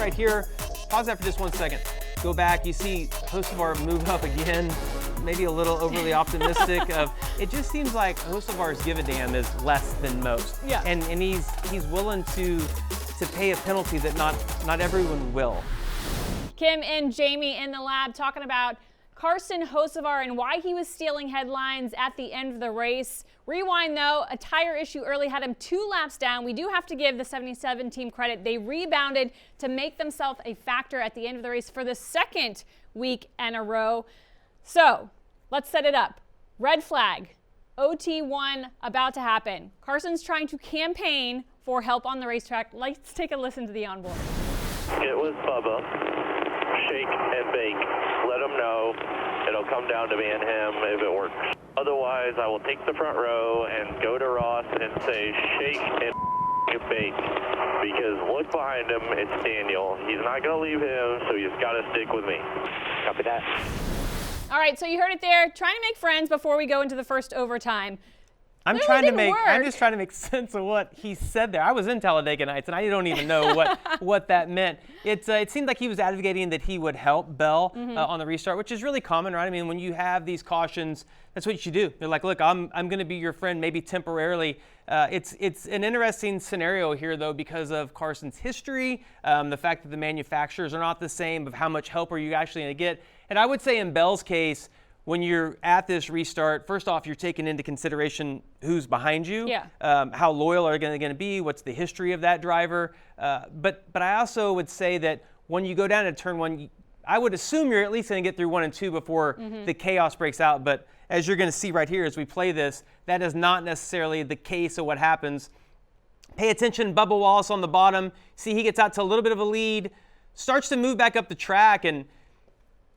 right here, pause that for just 1 second. Go back, you see Hocevar move up again, maybe a little overly optimistic. It just seems like Hocevar's give a damn is less than most. Yeah. And he's willing to pay a penalty that not everyone will. Kim and Jamie in the lab talking about Carson Hocevar and why he was stealing headlines at the end of the race. Rewind though, a tire issue early had him 2 laps down. We do have to give the 77 team credit. They rebounded to make themselves a factor at the end of the race for the 2nd week in a row. So let's set it up. Red flag, OT1 about to happen. Carson's trying to campaign for help on the racetrack. Let's take a listen to the onboard. Get with Bubba, shake and bake. Let him know. It'll come down to me and him if it works. Otherwise, I will take the front row and go to Ross and say, shake and bake. Because look behind him, it's Daniel. He's not going to leave him, so he's got to stick with me. Copy that. All right, so you heard it there. Trying to make friends before we go into the first overtime. I'm just trying to make sense of what he said there. I was in Talladega Nights, and I don't even know what that meant. It seemed like he was advocating that he would help Bell on the restart, which is really common, right? I mean, when you have these cautions, that's what you do. You're like, look, I'm going to be your friend, maybe temporarily. It's an interesting scenario here, though, because of Carson's history, the fact that the manufacturers are not the same, of how much help are you actually going to get. And I would say in Bell's case, when you're at this restart, first off, you're taking into consideration who's behind you, how loyal are they going to be, what's the history of that driver. But I also would say that when you go down to turn 1, I would assume you're at least going to get through 1 and 2 before the chaos breaks out. But as you're going to see right here as we play this, that is not necessarily the case of what happens. Pay attention, Bubba Wallace on the bottom. See, he gets out to a little bit of a lead, starts to move back up the track, and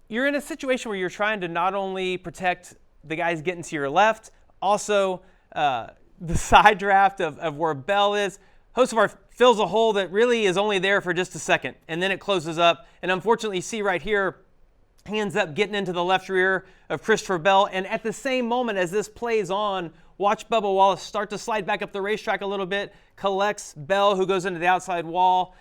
you're in a situation where you're trying to not only protect the guys getting to your left, also the side draft of where Bell is. Hocevar fills a hole that really is only there for just a second, and then it closes up. And unfortunately, you see right here, he ends up getting into the left rear of Christopher Bell. And at the same moment as this plays on, watch Bubba Wallace start to slide back up the racetrack a little bit, collects Bell, who goes into the outside wall.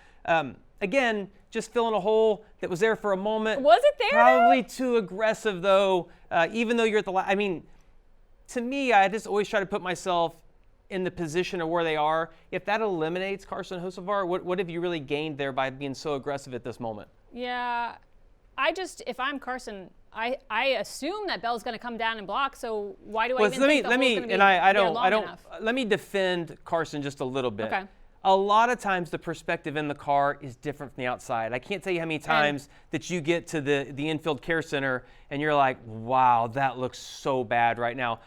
Again, just filling a hole that was there for a moment. Was it there? Probably too aggressive, though, even though you're at the I mean, to me, I just always try to put myself in the position of where they are. If that eliminates Carson Hocevar, what have you really gained there by being so aggressive at this moment? Yeah, if I'm Carson, I assume that Bell's going to come down and block, so why do I even think the hole's going to be long enough? Let me defend Carson just a little bit. Okay. A lot of times the perspective in the car is different from the outside. I can't tell you how many times that you get to the infield care center and you're like, wow, that looks so bad right now.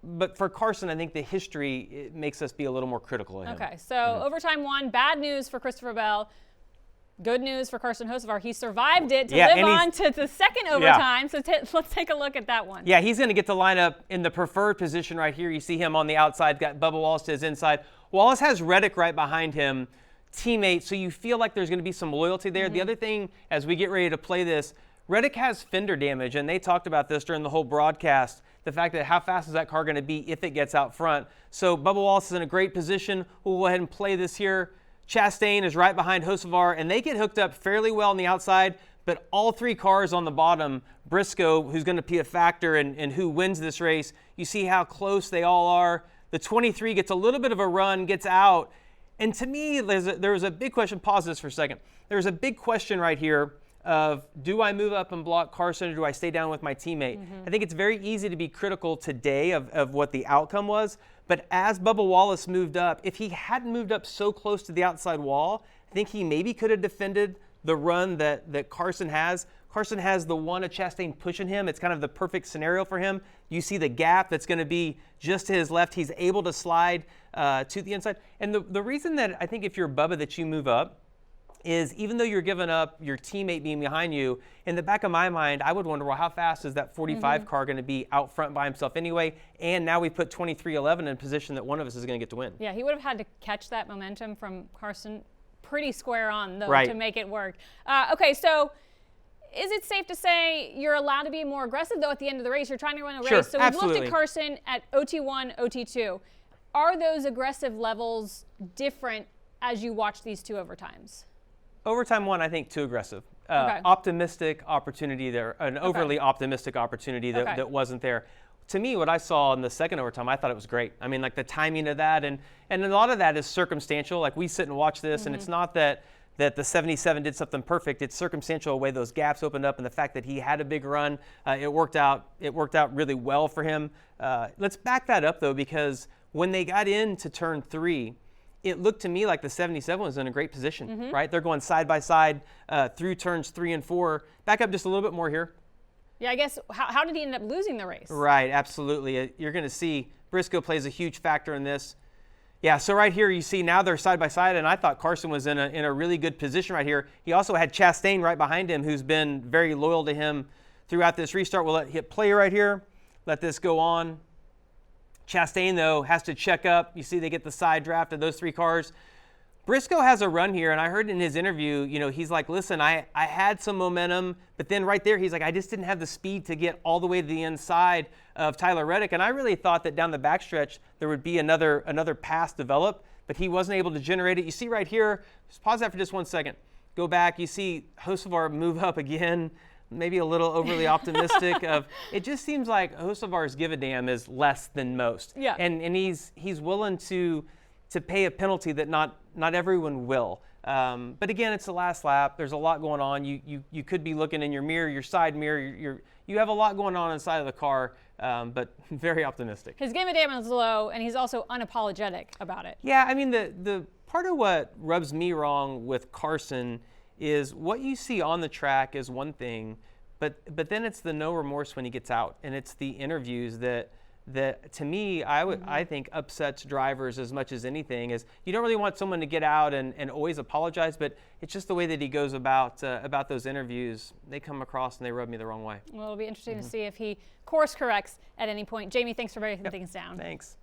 But for Carson, I think the history it makes us be a little more critical of him. Okay, so overtime 1, bad news for Christopher Bell. Good news for Carson Hocevar. He survived it to live on to the 2nd overtime. So let's take a look at that one. Yeah, he's going to get to line up in the preferred position right here. You see him on the outside, got Bubba Wallace to his inside. Wallace has Reddick right behind him, teammate, so you feel like there's going to be some loyalty there. The other thing, as we get ready to play this, Reddick has fender damage, and they talked about this during the whole broadcast, the fact that how fast is that car going to be if it gets out front. So Bubba Wallace is in a great position. We'll go ahead and play this here. Chastain is right behind Hocevar, and they get hooked up fairly well on the outside, but all 3 cars on the bottom, Briscoe, who's going to be a factor in who wins this race, you see how close they all are. The 23 gets a little bit of a run, gets out, and to me, there was a big question. Pause this for a second. There's a big question right here of, do I move up and block Carson, or do I stay down with my teammate? I think it's very easy to be critical today of what the outcome was, but as Bubba Wallace moved up, if he hadn't moved up so close to the outside wall, I think he maybe could have defended the run that Carson has. Carson has the one of Chastain pushing him. It's kind of the perfect scenario for him. You see the gap that's going to be just to his left. He's able to slide to the inside. And the reason that I think if you're Bubba that you move up is even though you're giving up your teammate being behind you, in the back of my mind, I would wonder, well, how fast is that 45 car going to be out front by himself anyway? And now we put 23-11 in position that one of us is going to get to win. Yeah, he would have had to catch that momentum from Carson pretty square on, though, to make it work. Okay, so is it safe to say you're allowed to be more aggressive, though, at the end of the race? You're trying to win a race. So we looked at Carson at OT1, OT2. Are those aggressive levels different as you watch these 2 overtimes? Overtime one, I think too aggressive. Okay. Optimistic opportunity there, an overly optimistic opportunity that wasn't there. To me, what I saw in the second overtime, I thought it was great. I mean, like the timing of that, and a lot of that is circumstantial. Like we sit and watch this, and it's not that the 77 did something perfect. It's circumstantial, the way those gaps opened up, and the fact that he had a big run. It worked out really well for him. Let's back that up though, because when they got into turn 3, it looked to me like the 77 was in a great position, right? They're going side by side through turns 3 and 4. Back up just a little bit more here. Yeah, I guess, how did he end up losing the race? Right, absolutely. You're going to see Briscoe plays a huge factor in this. Yeah, so right here you see now they're side by side, and I thought Carson was in a really good position right here. He also had Chastain right behind him, who's been very loyal to him throughout this restart. We'll hit play right here, let this go on. Chastain, though, has to check up. You see they get the side draft of those 3 cars. Briscoe has a run here, and I heard in his interview, he's like, listen, I had some momentum, but then right there he's like, I just didn't have the speed to get all the way to the inside of Tyler Reddick, and I really thought that down the backstretch there would be another pass develop, but he wasn't able to generate it. You see right here, just pause that for just 1 second. Go back, you see Hocevar move up again, maybe a little overly optimistic. It just seems like Hocevar's give a damn is less than most. Yeah. And he's willing to pay a penalty that not everyone will. But again, it's the last lap. There's a lot going on. You could be looking in your mirror, your side mirror. You have a lot going on inside of the car, but very optimistic. His give a damn is low, and he's also unapologetic about it. Yeah, I mean, the part of what rubs me wrong with Carson is what you see on the track is one thing, but then it's the no remorse when he gets out, and it's the interviews that to me, I think upsets drivers as much as anything. Is you don't really want someone to get out and always apologize, but it's just the way that he goes about those interviews. They come across and they rub me the wrong way. Well, it'll be interesting to see if he course corrects at any point. Jamie, thanks for breaking things down. Thanks.